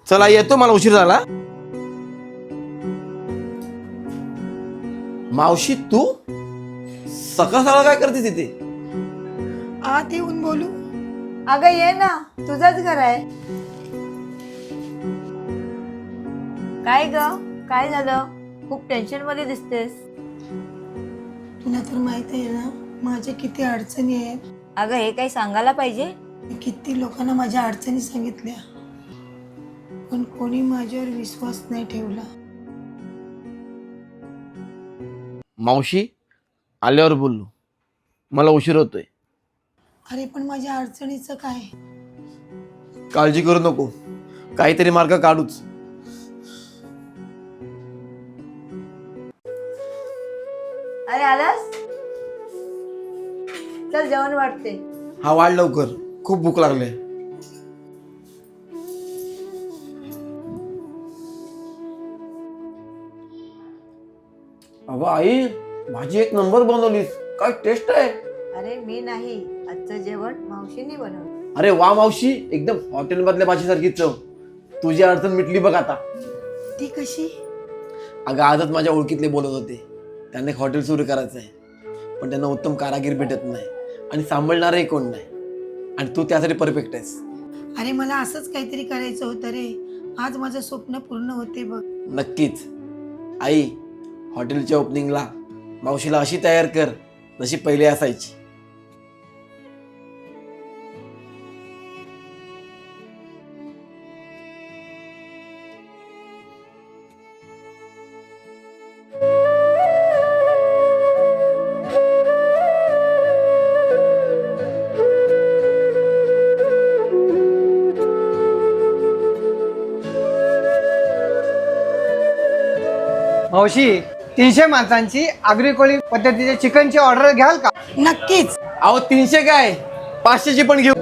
चला येतो, मला उशीर झाला. मावशी तू सकाळ सकाळ काय करते तिथे? आत येऊन बोलू? अगं ये ना, तुझंच घर आहे. काय ग, काय झालं? खूप टेन्शन मध्ये दिसतेस. तुला तर माहित आहे ना माझ्या किती अडचणी आहेत. अगं हे काही सांगायला पाहिजे? मी किती लोकांना माझ्या अडचणी सांगितल्या, पण कोणी माझ्यावर विश्वास नाही ठेवला. मावशी आल्यावर बोललो, मला उशीर होतोय. अरे पण माझ्या अडचणीचं काय? काळजी करू नको, काहीतरी मार्ग काढूच. अरे आलास? चल जेवण वाटते. हा वाढ लवकर, खूप भूक लागले. अगं आई, भाजी एक नंबर बनवलीस, काय टेस्ट आहे. अरे मी नाही, आजचं जेवण मावशीने बनवलं. अरे वा मावशी, एकदम हॉटेल मधल्या भाजीसारखी चव. तुझी अडचण मिटली बघ आता. ती कशी? अगं आजच माझ्या ओळखीतले बोलत होते, त्यांना एक हॉटेल सुरू करायचं आहे, पण त्यांना उत्तम कारागीर भेटत नाही आणि सांभाळणारही कोण नाही, आणि तू त्यासाठी परफेक्ट आहेस. अरे मला असंच काहीतरी करायचं होतं रे. आज माझं स्वप्न पूर्ण होते बघ. नक्कीच आई, हॉटेलच्या ओपनिंगला मावशीला अशी तयार कर जशी पहिले असायची. मावशी 300 माणसांची आगरी कोळी पद्धतीच्या चिकनची ऑर्डर घ्याल का? नक्कीच. अहो 300 काय, 500ची पण घेऊ.